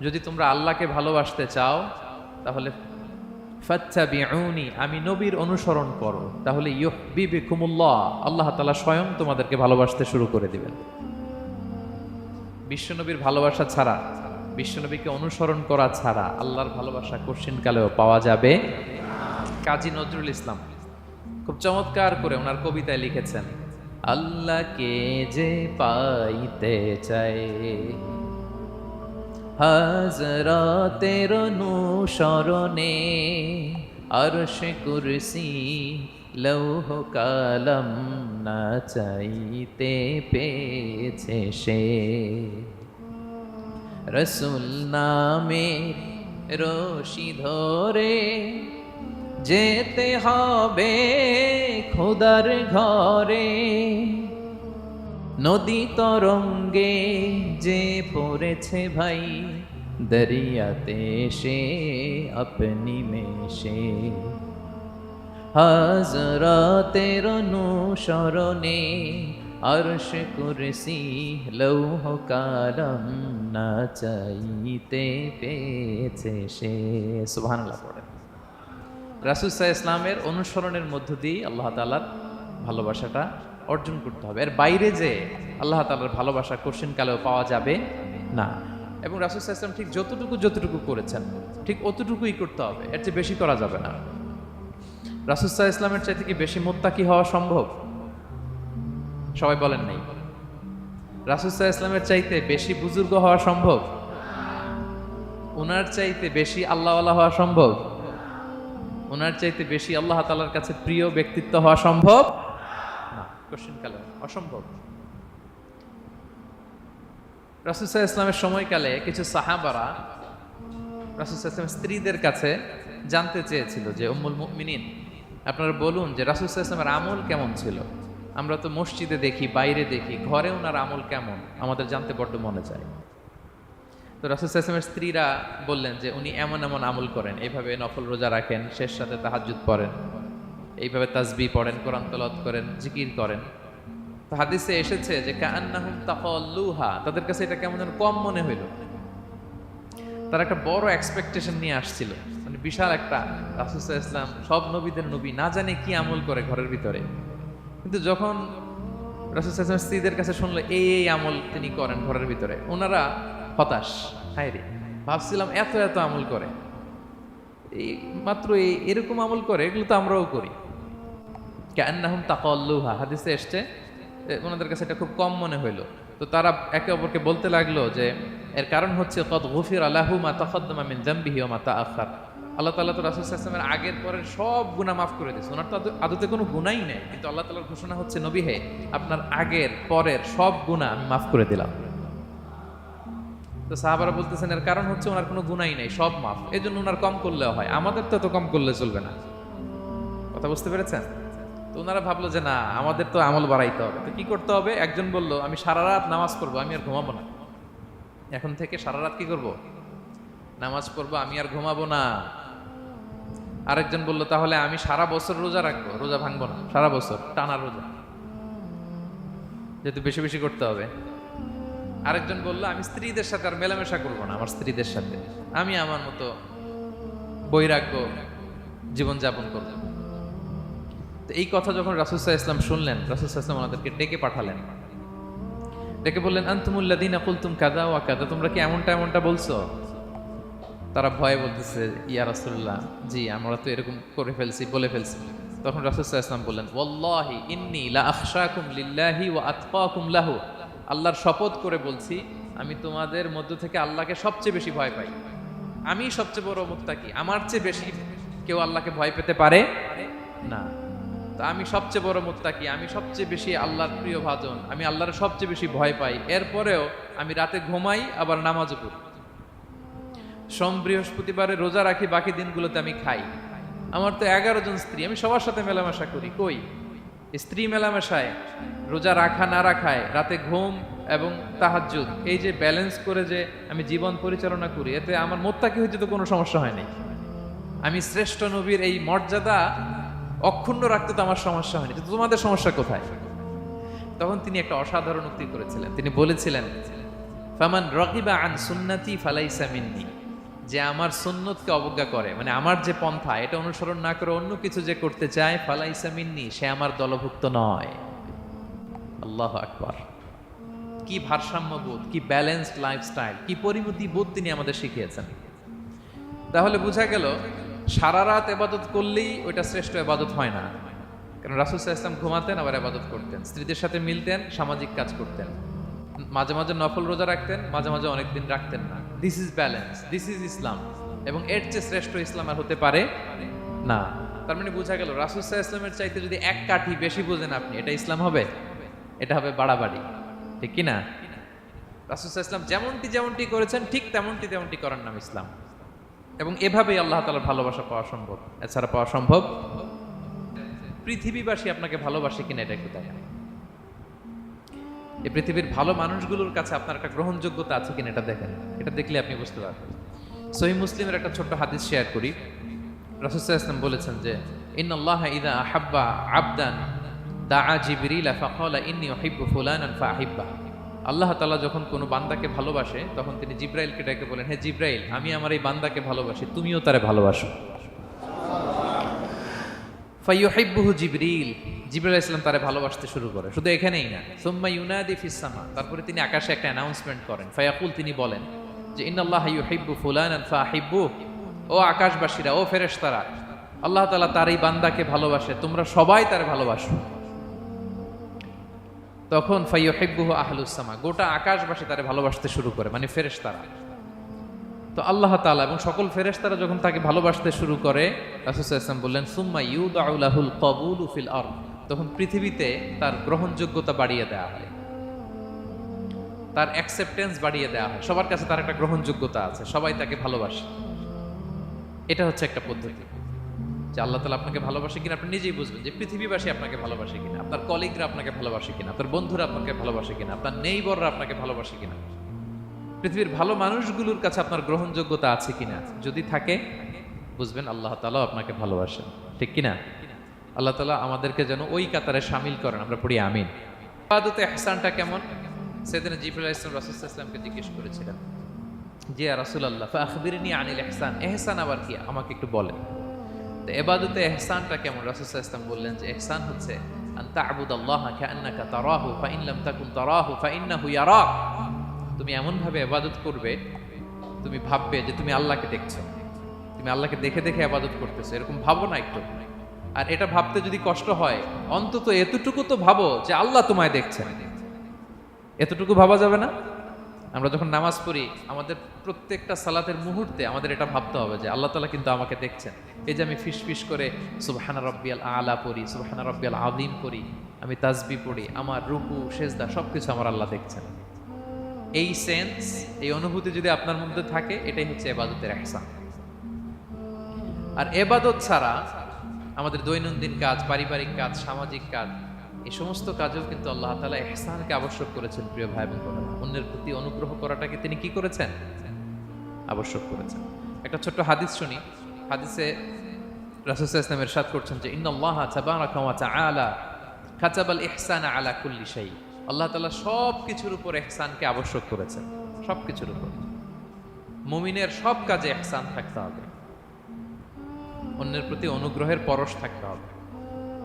যদি তোমরা আল্লাহকে ভালোবাসতে চাও তাহলে ফাত্তাবিউনি, আমি নবীর অনুসরণ করো, তাহলে ইউহিব্বুকুমুল্লাহ, আল্লাহ তাআলা স্বয়ং তোমাদেরকে ভালোবাসতে শুরু করে দিবেন। বিশ্বনবীর ভালোবাসা ছাড়া, বিশ্বনবীকে অনুসরণ করা ছাড়া আল্লাহর ভালোবাসা কঠিনকালেও পাওয়া যাবে। কাজী নজরুল ইসলাম খুব চমৎকার করে ওনার কবিতায় লিখেছেন, আল্লাহকে যে পাইতে চায় হাজরাতের অনুসরণে, আরশ কুরসি লৌহ কালাম না চাইতে পেয়েছে সে, রসুল নামে রশি ধরে যেতে হবে খোদার ঘরে, নদী তরঙ্গে যে পড়েছে ভাই দরিয়াতে সে আপনি মেশে, হাজরাতের অনুসরণে আরশ কুরসি লৌহ কালাম না চাইতে পেয়েছে সে। সুবহানাল্লাহ পড়েন। রাসূল সাল্লাল্লাহু আলাইহি ইসলামের অনুসরণের মধ্য দিয়ে আল্লাহ তাআলার ভালোবাসাটা অর্জন করতে হবে। এর বাইরে যে আল্লাহ তাআলার ভালোবাসা কঠিনকালেও পাওয়া যাবে না। এবং রাসূল সাল্লাল্লাহু আলাইহি ওয়াসাল্লাম ঠিক যতটুকু করেছেন ঠিক অতটুকুই করতে হবে, এর চেয়ে বেশি করা যাবে না। রাসূল সাল্লাল্লাহু আলাইহি ইসলামের চাইতে কি বেশি মুত্তাকি হওয়া সম্ভব? সবাই বলেন নাই। রাসূল সাল্লাল্লাহু আলাইহি ইসলামের চাইতে বেশি বুজুর্গ হওয়া সম্ভব? ওনার চাইতে বেশি আল্লাহওয়ালা হওয়া সম্ভব? ওনার চাইতে বেশি আল্লাহ তাআলার কাছে প্রিয় ব্যক্তিত্ব হওয়া সম্ভব না, কঠিনকালে অসম্ভব। রাসূল সাল্লাল্লাহু আলাইহি ইসলামের সময়কালে কিছু সাহাবারা রাসূল সাল্লাল্লাহু আলাইহি ইসলামের স্ত্রীদের কাছে জানতে চেয়েছিল যে উম্মুল মুমিনিন, আপনারা বলুন যে রাসূল সাল্লাল্লাহু আলাইহি ইসলামের আমল কেমন ছিল? আমরা তো মসজিদে দেখি, বাইরে দেখি, ঘরে ওনার আমল কেমন আমাদের জানতে বড্ড মনে চায়। তো রাসূল সাল্লাল্লাহু আলাইহি ওয়াসাল্লামের স্ত্রীরা বললেন যে উনি এমন এমন আমল করেন, এইভাবে নফল রোজা রাখেন, শেষ রাতে তাহাজ্জুদ পড়েন, এইভাবে তাসবিহ পড়েন, কোরআন তেলাওয়াত করেন, জিকির করেন। তো হাদিসে এসেছে যে কাআন্নাহুম তাকাল্লুহা, তাদের কাছে এটা কেমন যেন কম মনে হইল। তারা একটা বড় এক্সপেকটেশন নিয়ে আসছিল, মানে বিশাল একটা, রাসূল সাল্লাল্লাহু আলাইহি ওয়াসাল্লাম সব নবীদের নবী, না জানে কি আমল করে ঘরের ভিতরে। কিন্তু যখন রাসূল সাল্লাল্লাহু আলাইহি ওয়াসাল্লাম স্ত্রীদের কাছে শুনলো এই আমল তিনি করেন ঘরের ভিতরে, ওনারা হতাশ। হায় রে, ভাবছিলাম এত এত আমল করে, এই মাত্র এরকম আমল করে, এগুলো তো আমরাও করি। কাআন্নাহুম তাকাল্লুহা, হাদিসে এসছে ওনাদের কাছে এটা খুব কম মনে হইলো। তো তারা একে অপরকে বলতে লাগলো যে এর কারণ হচ্ছে কদ গুফিরা লাহু মা তাকাদ্দামা মিন যামবিহি ওয়া মা তাআখার, আল্লাহ তাআলা তো রাসূল সাল্লাল্লাহু আলাইহি ওয়াসাল্লামের আগের পরের সব গুনাহ মাফ করে দিয়েছে। ওনার তো আদতে কোনো গুনাহই নেই, কিন্তু আল্লাহ তাআলার ঘোষণা হচ্ছে নবী হে, আপনার আগের পরের সব গুনাহ আমি মাফ করে দিলাম। তো সাহাবারা বলতেছেন এর কারণ হচ্ছে ওনার কোনো গুনাহই নেই, সব মাফ, এজন্য ওনার কম করলেও হয়, আমাদের তো এত কম করলে চলবে না। কথা বুঝতে পেরেছেন? তো ওনারা ভাবলো যে না, আমাদের তো আমল বাড়াইতে হবে। তো কি করতে হবে? একজন বলল আমি সারা রাত নামাজ পড়বো, আমি আর ঘুমাবো না। এখন থেকে সারা রাত কি করব? নামাজ পড়বো, আমি আর ঘুমাবো না। আরেকজন বলল তাহলে আমি সারা বছর রোজা রাখবো, রোজা ভাঙবো না, সারা বছর টানা রোজা, যেহেতু বেশি বেশি করতে হবে। আরেকজন বললো আমি স্ত্রীদের সাথে আর মেলামেশা করবো না, আমার স্ত্রীদের সাথে আমি আমার মতো বৈরাগ্য জীবনযাপন করবো। তো এই কথা যখন রাসূল সাল্লাল্লাহু আলাইহি ওয়াসাল্লাম শুনলেন, রাসূল সাল্লাল্লাহু আলাইহি ওয়াসাল্লাম ওনাদেরকে ডেকে পাঠালেন, ডেকে বললেন আনতুমুল্লাযীনা কুলতুম কাযা ওয়া কাযা, তোমরা কি এমনটা বলছো? তারা ভয়ে বলতেছে ইয়া রাসূলুল্লাহ, জি আমরা তো এরকম করে ফেলছি, বলে ফেলছি। তখন রাসূল সাল্লাল্লাহু আলাইহি ওয়াসাল্লাম বললেন ওয়াল্লাহি ইন্নী লা আখশাকুম লিল্লাহি ওয়া আতকাকুম লাহু, আল্লাহর শপথ করে বলছি আমি তোমাদের মধ্য থেকে আল্লাহকে সবচেয়ে বেশি ভয় পাই, আমি সবচেয়ে বড় মুত্তাকি, আমার চেয়ে বেশি কেউ আল্লাহকে ভয় পেতে পারে না। তো আমি সবচেয়ে বড় মুত্তাকি, আমি সবচেয়ে বেশি আল্লাহর প্রিয় ভাজন, আমি আল্লাহর সবচেয়ে বেশি ভয় পাই, এরপরেও আমি রাতে ঘুমাই আবার নামাজও পড়ি, সোম বৃহস্পতিবারে রোজা রাখি, বাকি দিনগুলোতে আমি খাই, আমার তো 11 জন স্ত্রী, আমি সবার সাথে মেলামেশা করি, কই স্ত্রী মেলামেশায়, রোজা রাখা না রাখায়, রাতে ঘুম এবং তাহাজ্জুদ, এই যে ব্যালেন্স করে যে আমি জীবন পরিচালনা করি, এতে আমার মুত্তাকি হইতে তো কোনো সমস্যা হয়নি। আমি শ্রেষ্ঠ নবীর এই মর্যাদা অক্ষুণ্ণ রাখতে তো আমার সমস্যা হয়নি, কিন্তু তোমাদের সমস্যা কোথায়? তখন তিনি একটা অসাধারণ উক্তি করেছিলেন। তিনি বলেছিলেন ফামান রাগিবা আন সুন্নতি ফালাইসা মিন্নি, যে আমার সুন্নতকে অবজ্ঞা করে, মানে আমার যে পন্থা এটা অনুসরণ না করে অন্য কিছু যে করতে চায়, ফালাইসা মিন্নি, সে আমার দলভুক্ত নয়। আল্লাহু আকবার। কি ভারসাম্যবোধ, কি ব্যালেন্সড লাইফস্টাইল, কি পরিমিতি বোধ তিনি আমাদের শিখিয়েছেন। তাহলে বোঝা গেল সারা রাত ইবাদত করলেই ওইটা শ্রেষ্ঠ ইবাদত হয় না। কারণ রাসূল সাল্লাল্লাহু আলাইহি ওয়াসাল্লাম ঘুমাতেন, আবার ইবাদত করতেন, স্ত্রীদের সাথে মিলতেন, সামাজিক কাজ করতেন, মাঝে মাঝে নফল রোজা রাখতেন, মাঝে মাঝে অনেকদিন রাখতেন না। This is balance, this is Islam. এবং এর চেয়ে শ্রেষ্ঠ ইসলাম আর হতে পারে না। তার মানে বোঝা গেল রাসূল সাল্লাল্লাহু আলাইহি ওয়াসাল্লামের চাইতে যদি এক কাঠি বেশি বোঝেন আপনি, এটা ইসলাম হবে? এটা হবে বাড়াবাড়ি, ঠিক কি না? রাসূল সাল্লাল্লাহু আলাইহি ওয়াসাল্লাম যেমনটি করেছেন ঠিক তেমনটি করার নাম ইসলাম। এবং এভাবেই আল্লাহ তাআলার ভালোবাসা পাওয়া সম্ভব, এছাড়া পাওয়া সম্ভব। পৃথিবীবাসী আপনাকে ভালোবাসে কিনা এটা একটু দেখেন। এই পৃথিবীর ভালো মানুষগুলোর কাছে আপনার একটা গ্রহণযোগ্যতা আছে কিনা এটা দেখেন। এটা দেখলে আপনি বুঝতে পারবেন। সহিহ মুসলিমের একটা ছোট্ট হাদিস শেয়ার করি। রাসূল সাল্লাল্লাহু আলাইহি ওয়াসাল্লাম বলেছেন যে ইন্নাল্লাহা ইযা আহাব্বা আবদান দাআ জিবরিল ফাকালা ইন্নী উহিব্বু ফুলানান ফাআহিব্বা। আল্লাহ তাআলা যখন কোনো বান্দাকে ভালোবাসে তখন তিনি জিবরাইলকে ডেকে বলেন, হে জিবরাইল, আমি আমার এই বান্দাকে ভালোবাসি, তুমিও তারে ভালোবাসো। ফায়ুহিব্বুহু জিবরিল, জিবরাইল আলাইহিস সালাম তারে ভালোবাসতে শুরু করে। শুধু এখানেই না, সুম্মা ইউনাদি ফিস সামা, তারপরে তিনি আকাশে একটা অ্যানাউন্সমেন্ট করেন। ফায়াকুল, তিনি বলেন যে ইন্নাল্লাহা ইউহিব্বু ফুলানান ফাআহিব্বু, ও আকাশবাসীরা, ও ফেরেশতারা, আল্লাহ তাআলা তার এই বান্দাকে ভালোবাসে, তোমরা সবাই তারে ভালোবাসো। তখন ফায়ুহিব্বুহু আহলুস সামা, গোটা আকাশবাসী তারে ভালোবাসতে শুরু করে, মানে ফেরেশতারা। তো আল্লাহ তাআলা এবং সকল ফেরেশতারা যখন তাকে ভালোবাসতে শুরু করে, রাসূল সাল্লাল্লাহু আলাইহি ওয়াসাল্লাম বললেন সুম্মা ইউদাউ লাহুল কবুলু ফিল আরদ, তখন পৃথিবীতে তার গ্রহণযোগ্যতা বাড়িয়ে দেওয়া হয়, তার অ্যাকসেপ্টেন্স বাড়িয়ে দেওয়া হয়। সবার কাছে তার একটা গ্রহণযোগ্যতা আছে, সবাই তাকে ভালোবাসে। এটা হচ্ছে একটা পদ্ধতি যে আল্লাহ তাআলা আপনাকে ভালোবাসে কিনা আপনি নিজেই বুঝবেন, যে পৃথিবীবাসী আপনাকে ভালোবাসে কিনা, আপনার কলিগরা আপনাকে ভালোবাসে কিনা, আপনার বন্ধুরা আপনাকে ভালোবাসে কিনা, আপনার নেইবররা আপনাকে ভালোবাসে কিনা, পৃথিবীর ভালো মানুষগুলোর কাছে আপনার গ্রহণযোগ্যতা আছে কিনা। যদি থাকে বুঝবেন আল্লাহ তাআলা আপনাকে ভালোবাসেন, ঠিক কিনা? আল্লাহ তাআলা আমাদেরকে যেন ওই কাতারে শামিল করেন, আমরা পড়ি আমিন। ইবাদতে ইহসানটা কেমন? সেদিন জিবরাইল আলাইহিস সালাম রাসূল সাল্লাল্লাহু আলাইহি ওয়াসাল্লামকে জিজ্ঞেস করেছিলেন যে ইয়া রাসূলুল্লাহ ফাআখবিরনি আনিল ইহসান, ইহসান আবার কি, আমাকে একটু বলেন। তো ইবাদতে ইহসানটা কেমন? রাসূল সাল্লাল্লাহু আলাইহি ওয়াসাল্লাম বললেন যে ইহসান হচ্ছে আন তা'বুদাল্লাহা কাআন্নাকা তারাহু ফাইন লাম তাকুন তারাহু ফাইন্নাহু ইয়ারাক। তুমি এমন ভাবে ইবাদত করবে, তুমি ভাববে যে তুমি আল্লাহকে দেখছো, তুমি আল্লাহকে দেখে দেখে ইবাদত করতেছো, এরকম ভাবো না একটু। আর এটা ভাবতে যদি কষ্ট হয়, অন্তত এতটুকু তো ভাবো যে আল্লাহ তোমায় দেখছেন। এতটুকু ভাবা যাবে না? আমরা যখন নামাজ পড়ি, আমাদের প্রত্যেকটা সালাতের মুহূর্তে আমাদের এটা ভাবতে হবে যে আল্লাহ তাআলা কিন্তু আমাকে দেখছেন। এই যে আমি ফিস করে সুবহানা রাব্বিয়াল আলা পড়ি, সুবহানা রাব্বিয়াল আযীম পড়ি, আমি তাসবিহ পড়ি, আমার রুকু সেজদা সবকিছু আমার আল্লাহ দেখছেন। এই সেন্স, এই অনুভূতি যদি আপনার মধ্যে থাকে, এটাই হচ্ছে ইবাদতের ইহসান। আর ইবাদত ছাড়া আমাদের দৈনন্দিন কাজ, পারিবারিক কাজ, সামাজিক কাজ, এই সমস্ত কাজেও কিন্তু আল্লাহ তাআলা ইহসানকে আবশ্যক করেছেন। প্রিয় ভাই এবং বোনেরা, অন্যের প্রতি অনুগ্রহ করাটাকে তিনি কি করেছেন? আবশ্যক করেছেন। একটা ছোট্ট হাদিস শুনি। হাদিসে রাসূল সাল্লাল্লাহু আলাইহি ওয়াসাল্লাম ইরশাদ করছেন যে ইন্নাল্লাহা তাবারাকা ওয়া তাআলা কাতাবাল ইহসানা আলা কুল্লি শাই। আল্লাহ তাআলা সব কিছুর উপর ইহসানকে আবশ্যক করেছেন, সব কিছুর উপর। মুমিনের সব কাজে ইহসান থাকতে হবে, অন্যের প্রতি অনুগ্রহের পরশ থাকতে হবে।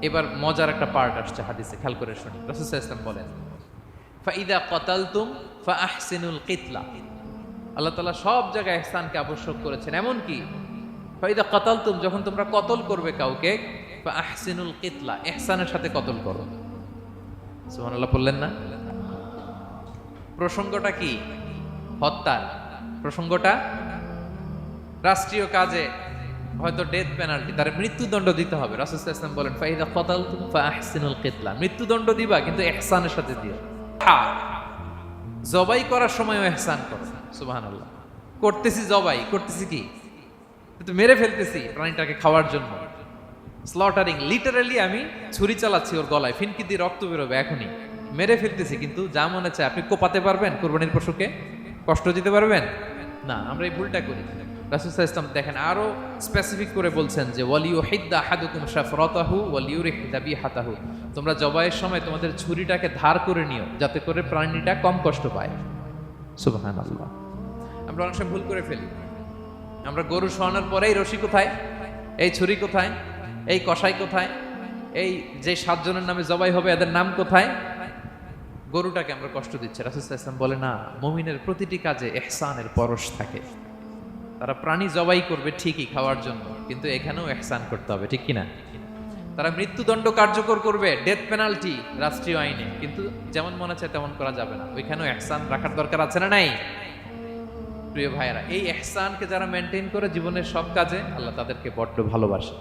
এবার মজার একটা পার্ট আসছে হাদিসে, খেয়াল করে শুনি। রাসূল সাল্লাল্লাহু আলাইহি ওয়াসাল্লাম বলেন ফাইদা কাতালতুম ফাআহসিনুল কিতলা। আল্লাহ তাআলা সব জায়গায় ইহসানকে আবশ্যক করেছেন। এমন কি ফাইদা কাতালতুম, যখন তোমরা কতল করবে কাউকে, ফাআহসিনুল কিতলা, ইহসানের সাথে কতল করো। সুবহানাল্লাহ বললেন না? প্রসঙ্গটা কি? হত্যার প্রসঙ্গটা। রাষ্ট্রীয় কাজে হয়তো ডেথ পেনাল্টি, তার মৃত্যুদণ্ড দিতে হবে। রাসূল সাল্লাল্লাহু আলাইহি ওয়াসাল্লাম বলেন ফাইদা কাতালতুম ফাআহসিনুল কিতলা, মৃত্যুদণ্ড দিবা কিন্তু ইহসানের সাথে দিও। জবাই করার সময়ও ইহসান করো। সুবহানাল্লাহ। করতেছি জবাই, করতেছি কি, কিন্তু মেরে ফেলতেছি প্রাণীটাকে খাওয়ার জন্য। স্লটারিং, লিটারালি আমি ছুরি চালাচ্ছি ওর গলায়, ফিনকি দিয়ে রক্ত বেরোবে এখনই, মেরে ফেলতেছি। কিন্তু যা মনে চায় আপনি কোপাতে পারবেন? কুরবানির পশুকে কষ্ট দিতে পারবেন না। আমরা এই ভুলটা করি। রাসূল সাল্লাল্লাহু আলাইহি ওয়াসাল্লাম দেখেন আরো স্পেসিফিক করে বলছেন যে ওয়ালিউহিদ্দা আহাদুকুম শাফরাতাহু ওয়ালিউরিহ যাবিহাতাহু, তোমরা জবাইয়ের সময় তোমাদের ছুরিটাকে ধার করে নিও, যাতে করে প্রাণীটা কম কষ্ট পায়। সুবহানাল্লাহ। আমরা অনেক সময় ভুল করে ফেলি। আমরা গরু শোয়ানোর পরেই রশি কোথায়, এই ছুরি কোথায়, এই কষাই কোথায়, এই যে 7 জনের নামে জবাই হবে এদের নাম কোথায়, গরুটাকে আমরা কষ্ট দিচ্ছি। রাসূল সাল্লাল্লাহু আলাইহি ওয়াসাল্লাম বলে না, মুমিনের প্রতিটি কাজে ইহসানের পরশ থাকে। তারা প্রাণী জবাই করবে ঠিকই খাওয়ার জন্য, কিন্তু এখানেও ইহসান করতে হবে, ঠিক কিনা? তারা মৃত্যুদণ্ড কার্যকর করবে, ডেথ পেনাল্টি রাষ্ট্রীয় আইনে, কিন্তু যেমন মনে চায় তেমন করা যাবে না। ওইখানেও ইহসান রাখার দরকার আছে না নাই? প্রিয় ভাইয়েরা, এই ইহসানকে যারা মেনটেন করে জীবনের সব কাজে, আল্লাহ তাদেরকে বড্ড ভালোবাসে,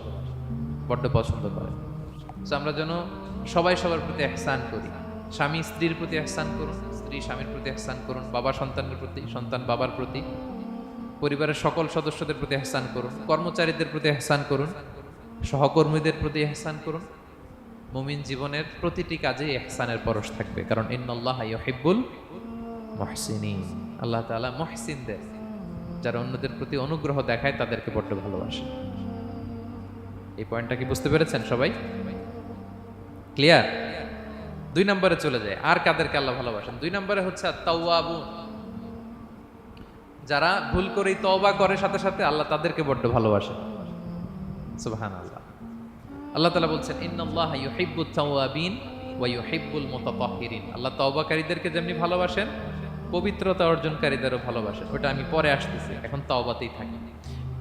বড্ড পছন্দ করে। তো আমরা যেন সবাই সবার প্রতি ইহসান করি। স্বামী স্ত্রীর প্রতি ইহসান করুন, স্ত্রী স্বামীর প্রতি ইহসান করুন, বাবা সন্তানের প্রতি, সন্তান বাবার প্রতি, পরিবারের সকল সদস্যদের প্রতি ইহসান করুন, কর্মচারীদের প্রতি ইহসান করুন, সহকর্মীদের প্রতি ইহসান করুন। মুমিন জীবনের প্রতিটি কাজে ইহসানের পরশ থাকবে, কারণ ইন্নাল্লাহা ইউহিব্বুল মুহসিনিন। আল্লাহ তাআলা মুহসিনদের, যারা অন্যদের প্রতি অনুগ্রহ দেখায়, তাদেরকে বড্ড ভালোবাসে। এই পয়েন্টটা কি বুঝতে পেরেছেন সবাই? ক্লিয়ার? 2 নম্বরে চলে যায়, আর কাদেরকে আল্লাহ ভালোবাসেন? 2 নম্বরে হচ্ছে আত-তাওয়াবুন, যারা ভুল করেই তওবা করে সাথে সাথে, আল্লাহ তাদেরকে বড্ড ভালোবাসে। সুবহানাল্লাহ। আল্লাহ তাআলা বলছেন ইন্নাল্লাহা ইউহিব্বুত তাওয়াবিন ওয়া ইউহিব্বুল মুতাতাহহিরিন। আল্লাহ তওবাকারীদেরকে যেমনি ভালোবাসেন, পবিত্রতা অর্জনকারীদেরও ভালোবাসেন। ওটা আমি পরে আসতেছি, এখন তওবাতেই থাকি।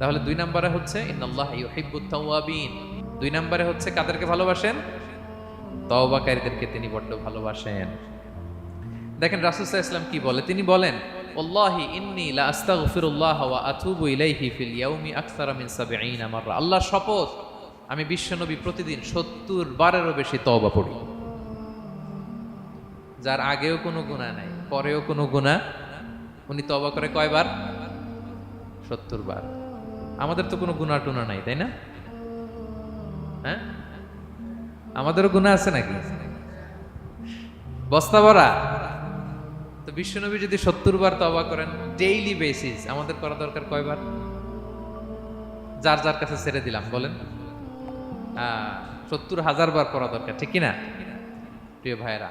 তাহলে 2 নম্বরে হচ্ছে ইন্নাল্লাহা ইউহিব্বুত তাওয়াবিন। 2 নম্বরে হচ্ছে কাদেরকে ভালোবাসেন? তওবাকারীদেরকে তিনি বড্ড ভালোবাসেন। দেখেন রাসূল সাল্লাল্লাহু আলাইহি ওয়াসাল্লাম কি বলে, তিনি বলেন ওয়াল্লাহি ইন্নী লা আস্তাগফিরুল্লাহ ওয়া আতুবু ইলাইহি ফিল ইয়াউমি আকসারা মিন 70 মাররা। আল্লাহর শপথ, আমি বিশ্বনবী প্রতিদিন 70 বারেরও বেশি তওবা পড়ি। যার আগেও কোনো গুনাহ নাই, পরেও কোনো গুনাহ, উনি তওবা করে কয়বার? 70 বার। আমাদের তো কোনো গুনাহ টুনা নাই, তাই না? হ্যাঁ, আমাদেরও গুনাহ আছে নাকি? বস্তা ভরা। তো বিশ্বনবী যদি 70 বার তওবা করেন ডেইলি বেসিস, আমাদের করা দরকার কয়বার? যার যার কাছে ছেড়ে দিলাম, বলেন। 70,000 বার করা দরকার, ঠিক কিনা? প্রিয় ভাইরা,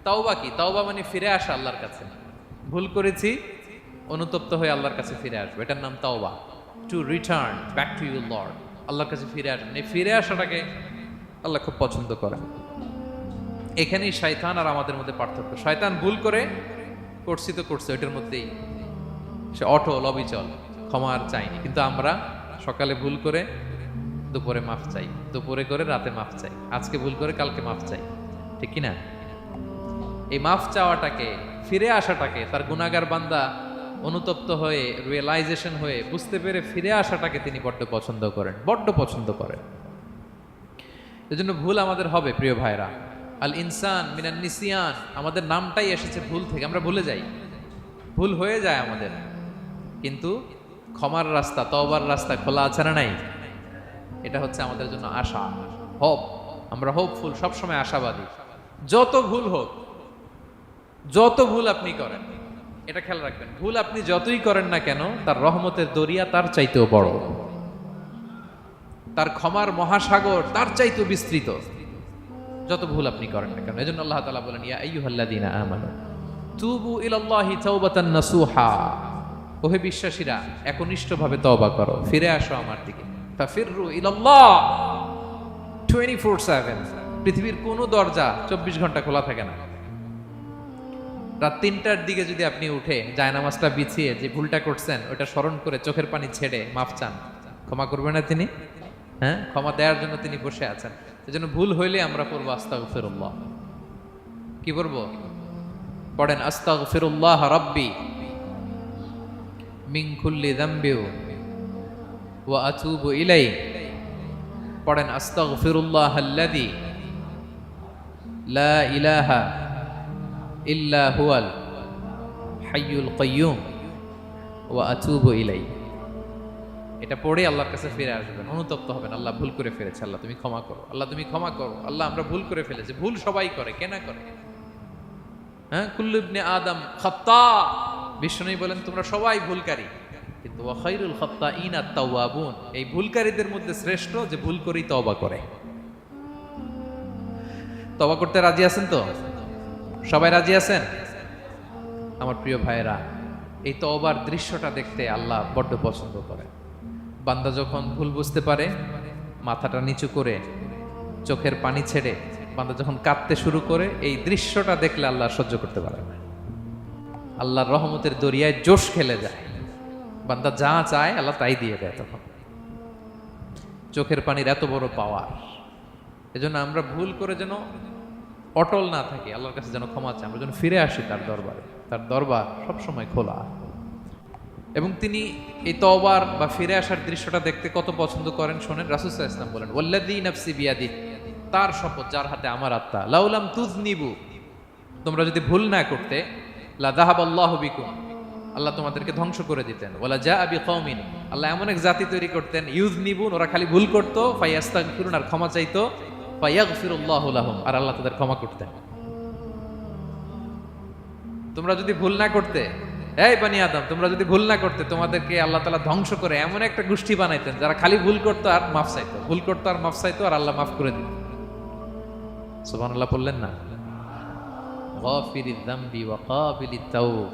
তাওবা কি? তাওবা মানে ফিরে আসা আল্লাহর কাছে। ভুল করেছি, অনুতপ্ত হয়ে আল্লাহর কাছে ফিরে আসবো, এটার নাম তাওবা। To return back to your Lord, আল্লাহর কাছে ফিরে আসবেন। এই ফিরে আসাটাকে আল্লাহ খুব পছন্দ করেন। এখানেই শয়তান আর আমাদের মধ্যে পার্থক্য। শয়তান ভুল করে করছি তো করছে, ওইটার মধ্যেই সে অটল অবিচল, ক্ষমা আর চাইনি। কিন্তু আমরা সকালে ভুল করে দুপুরে মাফ চাই, দুপুরে করে রাতে মাফ চাই, আজকে ভুল করে কালকে মাফ চাই, ঠিক কিনা? এই মাফ চাওয়াটাকে, ফিরে আসাটাকে, তার গুনাহগার বান্দা অনুতপ্ত হয়ে, রিয়েলাইজেশন হয়ে, বুঝতে পেরে ফিরে আসাটাকে তিনি বড্ড পছন্দ করেন, বড্ড পছন্দ করেন। এজন্য ভুল আমাদের হবে প্রিয় ভাইরা। আল ইনসান মিনান নিসিয়ান, আমাদের নামটাই এসেছে ভুল থেকে। আমরা ভুলে যাই, ভুল হয়ে যায় আমাদের, কিন্তু ক্ষমার রাস্তা, তওবার রাস্তা খোলা আছে না নাই? এটা হচ্ছে আমাদের জন্য আশা, হোপ। আমরা হোপফুল, সবসময় আশাবাদী। যত ভুল হোক, যত ভুল আপনি করেন, এটা খেয়াল রাখবেন, ভুল আপনি যতই করেন না কেন, তার রহমতের দরিয়া তার চাইতেও বড়, তার ক্ষমার মহাসাগর তার চাইতেও বিস্তৃত, যত ভুল আপনি করেন না কেন। এজন্য আল্লাহ তাআলা বলেন ইয়া আইয়ুহাল্লাযীনা আমানু তুবু ইলাল্লাহি তাওবাতান নাসুহা। ওহে বিশ্বাসীরা, একনিষ্ঠভাবে তওবা করো, ফিরে আসো আমার দিকে। ফাফিররু ইলাল্লাহ 24/7। পৃথিবীর কোনো দরজা 24 ঘন্টা খোলা থাকে না। রাত 3টার দিকে যদি আপনি উঠে জায়নামাজটা বিছিয়ে যে ভুলটা করছেন ওটা স্মরণ করে চোখের পানি ছেড়ে মাফ চান, ক্ষমা করবেন না তিনি? হ্যাঁ, ক্ষমা দেওয়ার জন্য তিনি বসে আছেন। সেজন্য ভুল হইলে আমরা পড়বো আস্তাগফিরুল্লাহ। কি পড়বো? পড়েন আস্তাগফিরুল্লাহ রাব্বি মিন কুল্লি যামবি ওয়া আতুবু ইলাই। পড়েন আস্তাগফিরুল্লাহাল্লাযী লা ইলাহা ইল্লা হুয়াল হাইয়ুল কাইয়্যুম ওয়া আতুবু ইলাই। এটা পড়ে আল্লাহর কাছে ফিরে আসবেন, অনুতপ্ত হবেন। আল্লাহ ভুল করে ফেলেছে, আল্লাহ তুমি ক্ষমা করো, আল্লাহ তুমি ক্ষমা করো, আল্লাহ আমরা ভুল করে ফেলেছি। ভুল সবাই করে, কে না করে? হ্যাঁ, কুল্লু ইবনে আদম খাত্তা। বিষ্ণু বলেন তোমরা সবাই ভুলকারী, কিন্তু ওয়া খায়রুল খাত্তাইনা আত-তাওয়াবুন। এই ভুলকারীদের মধ্যে শ্রেষ্ঠ যে ভুল করেই তওবা করে। তওবা করতে রাজি আছেন তো? সবাই রাজি আছেন? আমার প্রিয় ভাইয়েরা, এই তওবার দৃশ্যটা দেখতে আল্লাহ বড্ড পছন্দ করে। বান্দা যখন ভুল বুঝতে পারে, মাথাটা নিচু করে চোখের পানি ছেড়ে বান্দা যখন কাঁদতে শুরু করে, এই দৃশ্যটা দেখলে আল্লাহ সহ্য করতে পারে না। আল্লাহর রহমতের দরিয়ায় জোশ খেলে যায়, বান্দা যা চায় আল্লাহ তাই দিয়ে দেয়। তখন চোখের পানির এত বড় পাওয়ার, এজন্য আমরা ভুল করে যেন অটল না থাকি, আল্লাহর কাছে যেন ক্ষমা চাই, আমরা যেন ফিরে আসি তার দরবারে। তার দরবার সবসময় খোলা, এবং তিনি এই তওবার বা ফিরে আসার দৃশ্যটা দেখতে কত পছন্দ করেন শোনেন। রাসূল সাল্লাল্লাহু আলাইহি ওয়াসাল্লাম বলেন, ওয়াল্লাযী নাফসি বিয়াদি, তার শপথ যার হাতে আমার আত্মা, লাউলাম তুযনিবু, তোমরা যদি ভুল না করতে, লা যাহাবাল্লাহু বিকুম, আল্লাহ তোমাদেরকে ধ্বংস করে দিতেন। ওয়ালা জাআ বিকওমিন, আল্লাহ এমন এক জাতি তৈরি করতেন, ইউযনিবুন, ওরা খালি ভুল করত, ফায়াস্তাগফিরুন, আর ক্ষমা চাইতো, ফায়াগফিরুল্লাহু লাহুম, আর আল্লাহ তাদের ক্ষমা করতেন। তোমরা যদি ভুল না করতে, এই বানি আদম, তোমরা যদি ভুল না করতে, তোমাদেরকে আল্লাহ তাআলা ধ্বংস করে এমন একটা গোষ্ঠী বানাইতেন যারা খালি ভুল করতো আর মাফ চাইতো, ভুল করতো আর মাফ চাইতো, আর আল্লাহ মাফ করে দিত। সুবহানাল্লাহ বললেন না? গাফিরিয যামবি ওয়া কাবিলিত তাওব,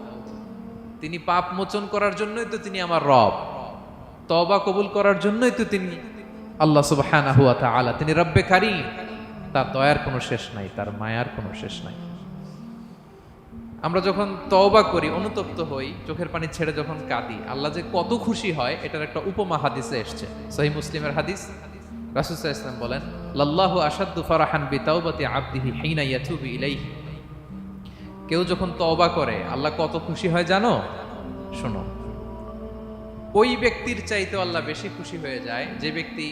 তিনি পাপ মোচন করার জন্যই তো তিনি আমার রব, তওবা কবুল করার জন্যই তো তিনি আল্লাহ সুবহানাহু ওয়া তাআলা, তিনি রব্বে কারীম, তার দয়ার কোনো শেষ নাই, তার মায়ার কোনো শেষ নাই। আমরা যখন তওবা করি, অনুতপ্ত হই, চোখের পানি ছেড়ে যখন কাঁদি, আল্লাহ যে কত খুশি হয় এটার একটা উপমা হাদিসে এসেছে, সহিহ মুসলিমের হাদিস। রাসূল সাল্লাল্লাহু আলাইহি ওয়াসাল্লাম বলেন, লাল্লাহু আশাদ্দু ফারাহান বিতাওবাতি আবদিহি হিনা ইয়াতুবু ইলাইহি, কেউ যখন তওবা করে আল্লাহ কত খুশি হয় জানো? শোনো, ওই ব্যক্তির চাইতে আল্লাহ বেশি খুশি হয়ে যায় যে ব্যক্তি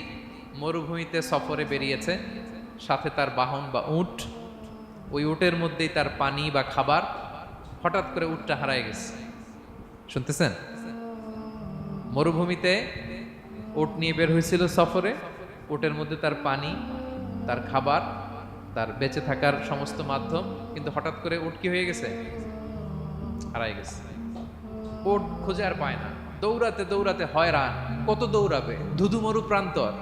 মরুভূমিতে সফরে বেরিয়েছে, সাথে তার বাহন বা উট, ওই উটের মধ্যেই তার পানি বা খাবার, হঠাৎ করে উটটা হারায় গেছে। শুনতেছেন? মরুভূমিতে উট নিয়ে বের হয়েছিল সফরে, উটের মধ্যে তার পানি, তার খাবার, তার বেঁচে থাকার সমস্ত মাধ্যম, কিন্তু হঠাৎ করে উট কি হয়ে গেছে? হারায় গেছে। উট খুঁজে আর পায় না, দৌড়াতে দৌড়াতে হয়রান, কত দৌড়াবে, ধুধু মরু প্রান্তর,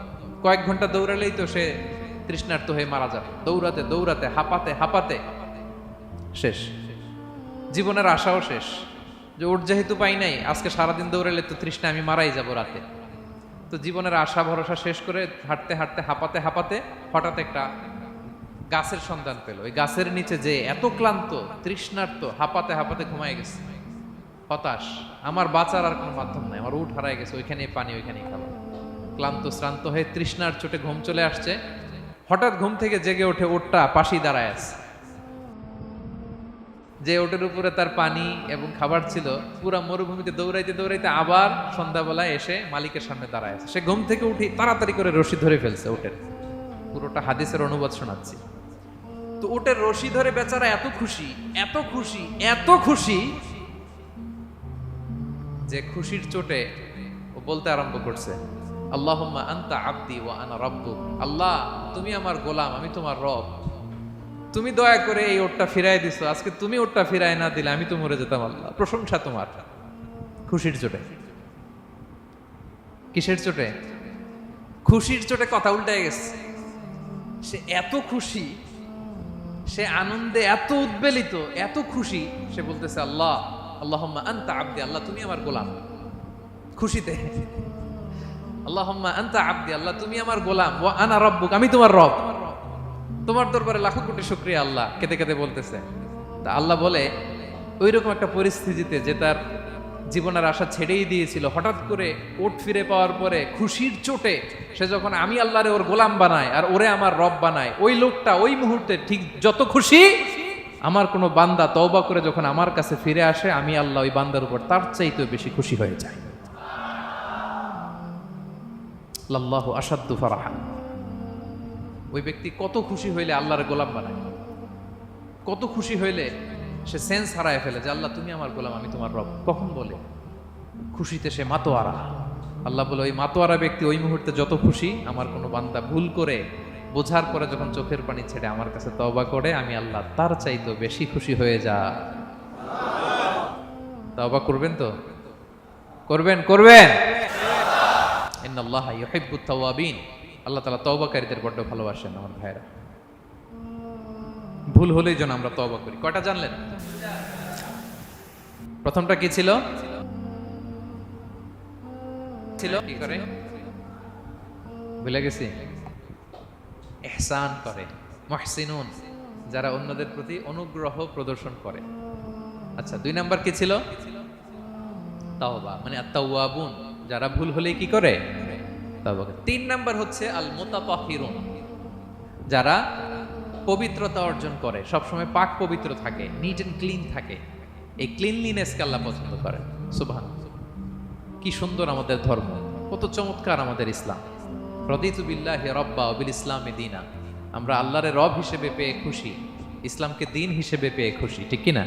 কয়েক ঘন্টা দৌড়ালেই তো সে তৃষ্ণার্ত হয়ে মারা যাবে। দৌড়াতে দৌড়াতে হাঁপাতে হাঁপাতে শেষ, জীবনের আশাও শেষ, যে উট যেহেতু পাই নাই, আজকে সারাদিন দৌড়ালে তো তৃষ্ণা আমি মারাই যাব রাতে। তো জীবনের আশা ভরসা শেষ করে হাঁটতে হাঁটতে হাঁপাতে হাঁপাতে হঠাৎ একটা গাছের সন্ধান পেল। ওই গাছের নিচে যে এত ক্লান্ত, তৃষ্ণার্ত, হাঁপাতে হাঁপাতে ঘুমায় গেছে, হতাশ, আমার বাঁচার আর কোনো মাধ্যম নাই, আমার উট হারায় গেছে, ওইখানেই পানি, ওইখানেই খাবার। ক্লান্ত শ্রান্ত হয়ে তৃষ্ণার চোটে ঘুম চলে আসছে। হঠাৎ ঘুম থেকে জেগে ওঠে, উটটা পাশেই দাঁড়ায় আছে। যে ওটের উপরে তার পানি এবং খাবার ছিল, পুরা মরুভূমিতে দৌড়াইতে দৌড়াইতে আবার সন্ধ্যাবেলায় এসে মালিকের সামনে দাঁড়ায় আছে। সে ঘুম থেকে উঠি তাড়াতাড়ি করে রশি ধরে ফেলছে উটের। পুরোটা হাদিসের অনুবাদ শোনাচ্ছি। তো উটের রশি ধরে বেচারা এত খুশি, এত খুশি, এত খুশি, যে খুশির চোটে ও বলতে আরম্ভ করছে, আল্লাহুম্মা আনতা আবদি ওয়া আনা রাব্বুক, আল্লাহ তুমি আমার গোলাম, আমি তোমার রব, তুমি দয়া করে এই ওটটা ফিরাই দিছো, আজকে তুমি ওটটা ফিরাই না দিলে আমি তো মরে যেতাম। আল্লাহ প্রশংসা তোমার। খুশির চোটে। কিসের চোটে? খুশির চোটে কথা উল্টে গেছে। সে এত খুশি, সে আনন্দে এত উদ্বেলিত, এত খুশি, সে বলতেছে আল্লাহ, আল্লাহুম্মা আনতা আবদি, আল্লাহ তুমি আমার গোলাম। খুশিতে আল্লাহুম্মা আনতা আবদি, আল্লাহ তুমি আমার গোলাম, ওয়া আনা রাব্বুক, আমি তোমার রব, তোমার দরবারে লাখো কোটি শুকরিয়া। আল্লাহ কেঁদে কেঁদে বলতেছে। তা আল্লাহ বলে, ওইরকম একটা পরিস্থিতিতে যে তার জীবনের আশা ছেড়েই দিয়েছিল, হঠাৎ করে ওট ফিরে পাওয়ার পরে খুশির চোটে সে যখন আমি আল্লাহরে ওর গোলাম বানায় আর ওরে আমার রব বানায়, ওই লোকটা ওই মুহূর্তে ঠিক যত খুশি, আমার কোনো বান্দা তওবা করে যখন আমার কাছে ফিরে আসে, আমি আল্লাহ ওই বান্দার উপর তার চাইতেও বেশি খুশি হয়ে যায়। লাল্লাহু আশাদ্দু ফারাহান। ওই ব্যক্তি কত খুশি হইলে আল্লাহর গোলাম বানায়, কত খুশি হইলে সে সেন্স হারায় ফেলে যে আল্লাহ তুমি আমার গোলাম, আমি তোমার রব। কখন বলে? খুশিতে সে মাতোয়ারা। আল্লাহ বলে, ওই মাতোয়ারা ব্যক্তি ওই মুহূর্তে যত খুশি, আমার কোনো বান্দা ভুল করে বোঝার পরে যখন চোখের পানি ছেড়ে আমার কাছে তওবা করে, আমি আল্লাহ তার চাইতেও বেশি খুশি হয়ে যা। তওবা করবেন তো? করবেন? করবেন? ইন্নাল্লাহা ইউহিব্বুত তাওয়াবিন। আল্লাহ তাআলা তওবাকারীদের বড্ড ভালোবাসেন। আমার ভাইরা, ভুল হলেই যেন আমরা তওবা করি। কয়টা জানলেন? প্রথমটা কি ছিল? ছিল? কি করে? ভুলে গেছি। ইহসান করে, মুহসিনুন, যারা অন্যদের প্রতি অনুগ্রহ প্রদর্শন করে। আচ্ছা, 2 নাম্বার কি ছিল? তাওবা, মানে আত-তাওয়াবুন, যারা ভুল হলে কি করে? তাওবা করে। 3 নাম্বার হচ্ছে আল মুতাতাহহিরুন, যারা পবিত্রতা অর্জন করে, সবসময় পাক পবিত্র থাকে, নিট এন্ড ক্লিন থাকে। এই ক্লিনলিনেসকে আল্লাহ পছন্দ করেন। সুবহানাল্লাহ, কি সুন্দর আমাদের ধর্ম, কত চমৎকার আমাদের ইসলাম। রদিতু বিল্লাহি রাব্বা ওয়া বিল ইসলামি দীনা, আমরা আল্লাহরে রব হিসেবে পেয়ে খুশি, ইসলামকে দিন হিসেবে পেয়ে খুশি, ঠিক কি না?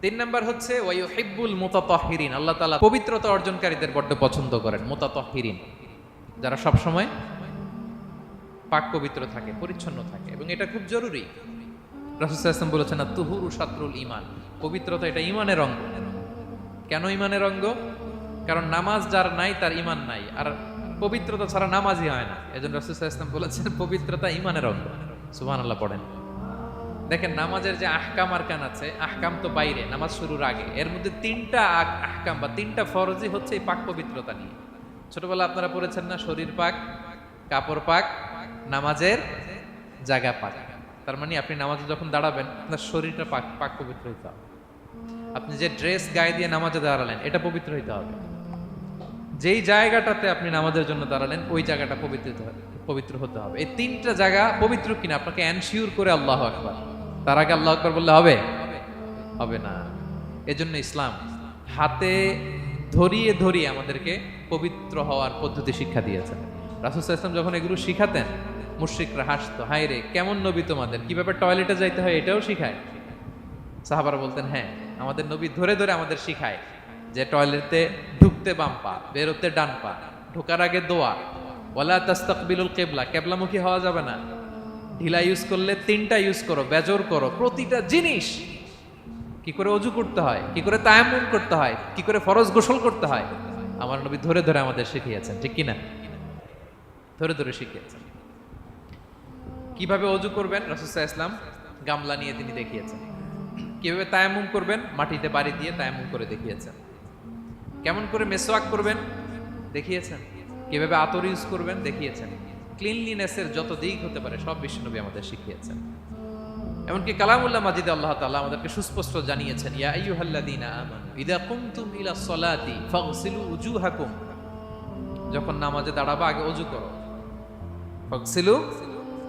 3 নাম্বার হচ্ছে ওয়া ইউহিব্বুল মুতাতাহহিরিন, আল্লাহ তাআলা পবিত্রতা অর্জনকারীদের বড্ড পছন্দ করেন। মুতাতাহহিরিন, যারা সব সময় পাক পবিত্র থাকে, পরিচ্ছন্ন থাকে, এবং এটা খুব জরুরি। রাসূল সাল্লাল্লাহু আলাইহি ওয়াসাল্লাম বলেছেন না, তুহুরু শাতরুল ঈমান, পবিত্রতা এটা ঈমানের অঙ্গ। কেন ঈমানের অঙ্গ? কারণ নামাজ যার নাই তার ঈমান নাই, আর পবিত্রতা ছাড়া নামাজই হয় না। এজন্য রাসূল সাল্লাল্লাহু আলাইহি ওয়াসাল্লাম বলেছেন পবিত্রতা ঈমানের অঙ্গ। সুবহানাল্লাহ পড়েন। দেখেন, নামাজের যে আহকাম আরকান আছে, আহকাম তো বাইরে, নামাজ শুরুর আগে। এর মধ্যে 3টা আহকাম বা 3টা ফরজই হচ্ছে এই পাক পবিত্রতা নিয়ে। ছোটবেলা আপনারা পড়েছেন না, শরীর পাক, কাপড় পাক, নামাজের জায়গা পাক। তার মানে আপনি নামাজে যখন দাঁড়াবেন আপনার শরীরটা পাক পাক পবিত্র হইতে হবে। আপনি যে ড্রেস গায়ে দিয়ে নামাজে দাঁড়ালেন এটা পবিত্র হইতে হবে। যেই জায়গাটাতে আপনি নামাজের জন্য দাঁড়ালেন ওই জায়গাটা পবিত্র হতে হবে। এই 3টা জায়গা পবিত্র কিনা আপনাকে এনশিওর করে আল্লাহু আকবার, তার আগে আল্লাহু আকবার বললে হবে? হবে না। এজন্য ইসলাম হাতে ধরিয়ে ধরিয়ে আমাদেরকে পবিত্র হওয়ার পদ্ধতি শিক্ষা দিয়েছেন। রাসূল সাল্লাল্লাহু আলাইহি ওয়াসাল্লাম যখন এগুলো শিখাতেন, মুশরিকরা হাসতো, হায় রে কেমন নবী তোমাদের, কিভাবে টয়লেটে যাইতে হয় এটাও শিখায়। সাহাবারা বলতেন, হ্যাঁ আমাদের নবী ধরে ধরে আমাদের শিখায় যে টয়লেটে ঢুকতে বাম পা, বেরোতে ডান পা, ঢোকার আগে দোয়া, ওয়ালা তাস্তাকবিলুল কিবলা, কিবলামুখী হওয়া যাবে না, ঢিলা ইউজ করলে 3টা ইউজ করো, বেজর করো, প্রতিটা জিনিস কি করে অজু করতে হয়, কি করে তায়াম্মুম করতে হয়, কি করে ফরজ গোসল করতে হয়, আমার নবী ধরে ধরে আমাদের শিখিয়েছেন, ঠিক কি না? ধরে ধরে শিখিয়েছেন। কিভাবে অজু করবেন রাসূল সাল্লাল্লাহু আলাইহি ওয়াসাল্লাম গামলা নিয়ে তিনি দেখিয়েছেন। কিভাবে তায়াম্মুম করবেন মাটিতে বাড়ি দিয়ে তায়াম্মুম করে দেখিয়েছেন। কেমন করে মেসওয়াক করবেন দেখিয়েছেন। কিভাবে আতর ইউজ করবেন দেখিয়েছেন। ক্লিনলিনেসের যত দিক হতে পারে সব বিশ্বনবী আমাদের শিখিয়েছেন। এমনকি কালামুল্লাহ মাজিদে আল্লাহ তাআলা আমাদেরকে সুস্পষ্ট জানিয়েছেন, ইয়া আইয়ুহাল্লাযীনা আমানু ইযা কুমতুম ইলা সলাতি ফাগসিলু উজুহাকুম, যখন নামাজে দাঁড়াবা আগে ওযু করো। ফাগসিলু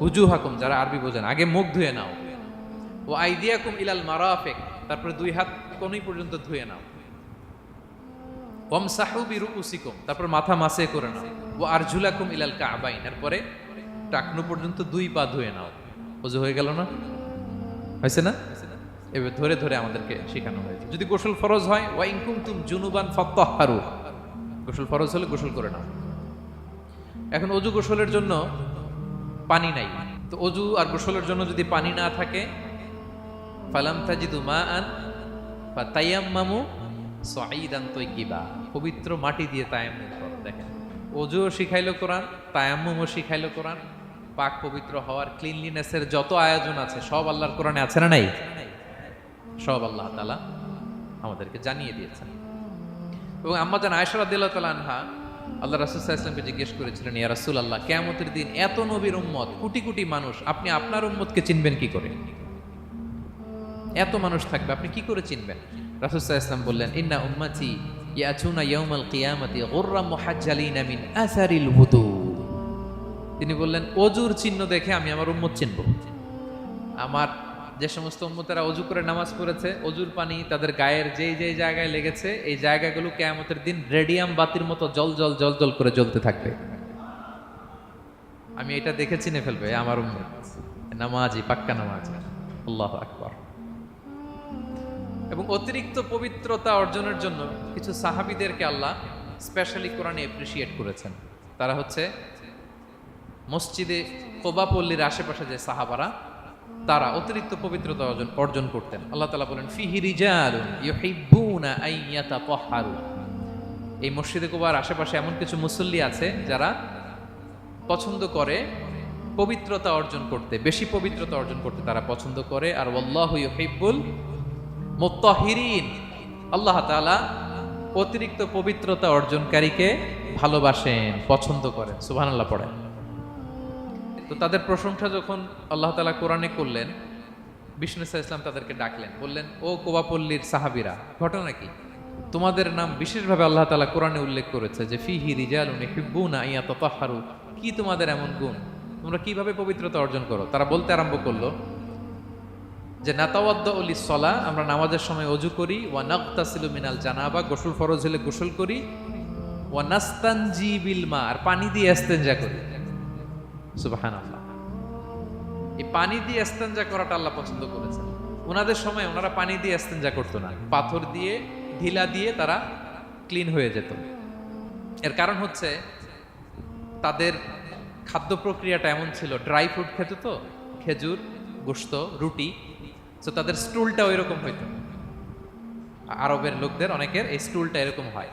উজুহাকুম, যারা আরবি বোঝেন, আগে মুখ ধুয়ে নাও। ওয়া আইদিয়াকুম ইলাল মারাফিক, তারপরে 2 হাত কোণী পর্যন্ত ধুয়ে নাও। ওয়ামসাহু বিরুউসিকুম, তারপর মাথা মাসে করে নাও। ওয়া আরজুলাকুম ইলাল কাবাইন, এরপরে টাকনু পর্যন্ত 2 পা ধুয়ে নাও। ওযু হয়ে গেল না? হয়েছে না? এবার ধরে ধরে আমাদেরকে শেখানো হয়েছে। যদি গোসল ফরজ হয়, ওয়া ইন কুনতুম জুনুবান ফাত্তাহহারু, গোসল ফরজ হলে গোসল করে নাও। এখন অজু গোসলের জন্য পানি নাই, তো অজু আর গোসলের জন্য যদি পানি না থাকে, ফালাম তাজিদু মাআন ফাতায়াম্মামু সাঈদান তাইয়্যিবা, পবিত্র মাটি দিয়ে তায়াম্মুম করো। দেখেন, অজুও শিখাইলো কোরআন, তায়াম্মুমও শিখাইলো কোরআন। পাক পবিত্র হওয়ার, ক্লিনলিনেসের যত আয়োজন আছে সব আল্লাহর কোরআনে আছে না নাই? সব আল্লাহ তাআলা আমাদেরকে জানিয়ে দিয়েছেন। এবং আম্মা জান আয়েশা রাদিয়াল্লাহু তাআলা আনহা আল্লাহ রাসূল সাল্লাল্লাহু আলাইহি ওয়াসাল্লামকে জিজ্ঞেস করেছিলেন, ইয়া রাসূলুল্লাহ, কিয়ামতের দিন এত নবীর উম্মত, কোটি কোটি মানুষ, আপনি আপনার উম্মতকে চিনবেন কি করে? এত মানুষ থাকবে, আপনি কি করে চিনবেন? রাসূল সাল্লাল্লাহু আলাইহি ওয়াসাল্লাম বললেন, ইন্না উম্মতি ইয়াতুনা ইয়াউমাল কিয়ামাতি গুররাম মুহাজ্জালিনা মিন আসারিল wudu। তিনি বললেন, অজুর চিহ্ন দেখে আমি আমার উম্মত চিনব। আমার যে সমস্ত উম্মতেরা অজু করে নামাজ পড়েছে, অজুর পানি তাদের গায়ের যেই যেই জায়গায় লেগেছে, এই জায়গাগুলো কিয়ামতের দিন রেডিয়াম বাতির মতো জল জল জল জল করে জ্বলতে থাকবে। আমি এটা দেখে চিনে ফেলবে আমার উম্মত, নামাজি, পাক্কা নামাজি। আল্লাহু আকবার। এবং অতিরিক্ত পবিত্রতা অর্জনের জন্য কিছু সাহাবীদেরকে আল্লাহ স্পেশালি কোরআনে অ্যাপ্রিশিয়েট করেছেন। তারা হচ্ছে মসজিদে কোবা পল্লীর আশেপাশে যে সাহাবারা, তারা অতিরিক্ত পবিত্রতা অর্জন করতেন। আল্লাহ তাআলা বলেন, ফিহি রিজালুন ইউহিব্বুনা আন ইয়াতাতাহহারু, এই মসজিদে কোবার আশেপাশে এমন কিছু মুসল্লি আছে যারা পছন্দ করে পবিত্রতা অর্জন করতে, বেশি পবিত্রতা অর্জন করতে তারা পছন্দ করে। আর ওয়াল্লাহু ইউহিব্বুল মুত্তাহহিরিন, আল্লাহ তাআলা অতিরিক্ত পবিত্রতা অর্জনকারীকে ভালোবাসেন, পছন্দ করেন। সুবহানাল্লাহ পড়েন। তো তাদের প্রশংসা যখন আল্লাহ তাআলা কোরআনে করলেন, বিষ্ণু ইসলাম তাদেরকে ডাকলেন, বললেন, ও কোবাপল্লীর সাহাবীরা, ঘটনা কি? তোমাদের নাম বিশেষভাবে আল্লাহ তাআলা কোরআনে উল্লেখ করেছে যে ফিহি রিজালুন ইউহিব্বুনা আন ইয়াতাতাহহারু। কি তোমাদের এমন গুণ? তোমরা কিভাবে পবিত্রতা অর্জন করো? তারা বলতে আরম্ভ করলো যে নাতাওয়াদ্দাউ লিস-সালাহ, আমরা নামাজের সময় ওযু করি, ওয়া নাগতাসিলু মিনাল জানাবা, গোসল ফরজ হলে গোসল করি, ওয়া নাস্তানজি বিল মা, আর পানি দিয়ে ইস্তেনজা করি। সুবহানাল্লাহ। এই পানি দিয়ে ইস্তেনজা করাটা আল্লাহ পছন্দ করেছেন। ওনাদের সময় ওনারা পানি দিয়ে ইস্তেনজা করতো না, পাথর দিয়ে, ঢিলা দিয়ে তারা ক্লিন হয়ে যেত। এর কারণ হচ্ছে তাদের খাদ্য প্রক্রিয়াটা এমন ছিল, ড্রাই ফ্রুট খেত তো, খেজুর, গোশত, রুটি, তো তাদের স্টুলটা ওইরকম হইতো। আরবের লোকদের অনেকের এই স্টুলটা এরকম হয়।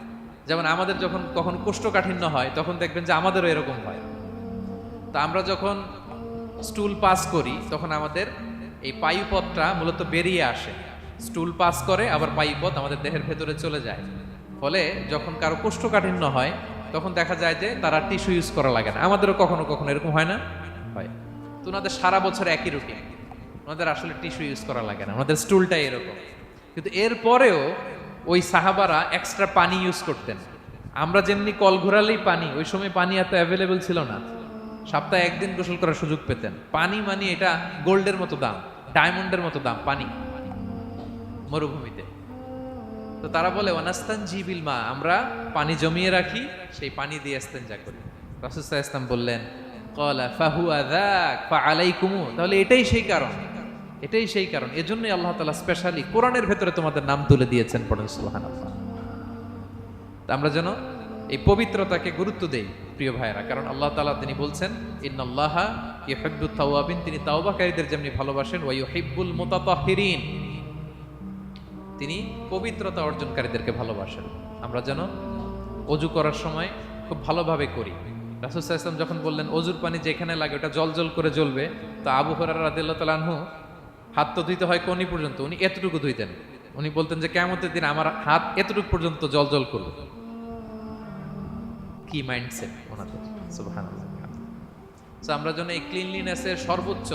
যেমন আমাদের যখন কখন কোষ্ঠকাঠিন্য হয় তখন দেখবেন যে আমাদেরও এরকম হয়। তো আমরা যখন স্টুল পাস করি তখন আমাদের এই পায়ুপথটা মূলত বেরিয়ে আসে, স্টুল পাস করে আবার পায়ুপথ আমাদের দেহের ভেতরে চলে যায়। ফলে যখন কারো কোষ্ঠকাঠিন্য হয় তখন দেখা যায় যে তারা টিস্যু ইউজ করা লাগে না। আমাদেরও কখনো কখনো এরকম হয় না? হয়। তো ওনাদের সারা বছর একই রুটিন, ওনাদের আসলে টিস্যু ইউজ করা লাগে না, ওনাদের স্টুলটাই এরকম। কিন্তু এরপরেও ওই সাহাবারা এক্সট্রা পানি ইউজ করতেন। আমরা যেমনি কল ঘোরালেই পানি, ওই সময় পানি এত অ্যাভেলেবল ছিল না, সপ্তাহে একদিন গোসল করার সুযোগ পেতেন। পানি মানে এটা গোল্ডের মতো দাম, ডায়মন্ডের মতো দাম পানি মরুভূমিতে। তো তারা বলে ওয়ানাস্তানজি বিল মা, আমরা পানি জমিয়ে রাখি, সেই পানি দিয়ে ইস্তেনজা করি। রাসূল সাল্লাল্লাহু আলাইহি ওয়াসাল্লাম বললেন, ক্বালা ফাহুয়া যাক ফাআলাইকুম, তাহলে এটাই সেই কারণ, এটাই সেই কারণ, এজন্যই আল্লাহ তাআলা স্পেশালি কোরআনের ভেতরে তোমাদের নাম তুলে দিয়েছেন। পড়েন সুবহানাল্লাহ। তা আমরা যেন এই পবিত্রতাকে গুরুত্ব দেই প্রিয় ভাইয়েরা, কারণ আল্লাহ তাআলা তিনি বলছেন ইন্নাল্লাহা ইউহিব্বুত তাওয়াবিন, তিনি তাওবাকারীদের যেমনি ভালোবাসেন, ওয়া ইউহিব্বুল মুতাতাহহিরিন, তিনি পবিত্রতা অর্জনকারীদেরকে ভালোবাসেন। আমরা যেন অজু করার সময় খুব ভালোভাবে করি। রাসূল সাল্লাল্লাহু আলাইহি ওয়াসাল্লাম যখন বললেন অজুর পানি যেখানে লাগে ওটা জলজল করে জ্বলবে, তো আবু হুরায়রা রাদিয়াল্লাহু তাআলা আনহু হাত তো ধুইতে হয় কোনি পর্যন্ত, উনি এতটুকু ধুইতেন। উনি বলতেন যে কিয়ামতের দিন আমার হাত এতটুকু পর্যন্ত জলজল করবে। কি মাইন্ডসেট ওনাদের, সুবহানাল্লাহ। সো আমরা যেন এই ক্লিনলিনেসের সর্বোচ্চ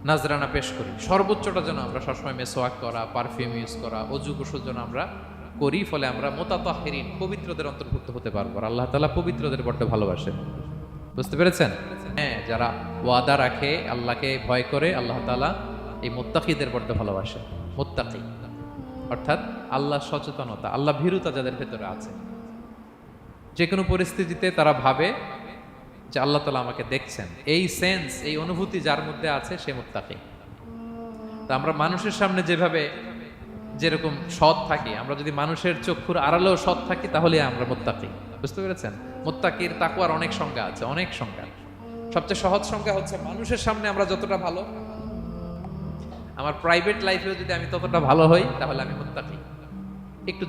নাজরানা পেশ করি, সর্বোচ্চটা যেন আমরা সবসময় মেসওয়াক করা, পারফিউম ইউজ করা, অজু গোসল যেন আমরা করি। ফলে আমরা মুতাতাহহিরিন, পবিত্রদের অন্তর্ভুক্ত হতে পারবো। আর আল্লাহ তাআলা পবিত্রদের বড্ড ভালোবাসেন। বুঝতে পেরেছেন? হ্যাঁ, যারা ওয়াদা রাখে, আল্লাহকে ভয় করে, আল্লাহ তাআলা এই মুত্তাকিদের বড্ড ভালোবাসেন। মুত্তাকি অর্থাৎ আল্লাহ সচেতনতা, আল্লাহ ভীরুতা যাদের ভেতরে আছে, যে কোনো পরিস্থিতিতে তারা ভাবে যে আল্লাহ তাআলা আমাকে দেখছেন, এই সেন্স, এই অনুভূতি যার মধ্যে আছে সে মুত্তাকি। তা আমরা মানুষের সামনে যেভাবে যেরকম সৎ থাকি, আমরা যদি মানুষের চক্ষুর আড়ালেও সৎ থাকি তাহলে আমরা মুত্তাকি। বুঝতে পেরেছেন? মুত্তাকির তাকওয়ার অনেক সংজ্ঞা আছে, অনেক সংজ্ঞা। সবচেয়ে সহজ সংজ্ঞা হচ্ছে মানুষের সামনে আমরা যতটা ভালো, আমার প্রাইভেট লাইফেও যদি আমি ততটা ভালো হই তাহলে আমি মুত্তাকি। একটু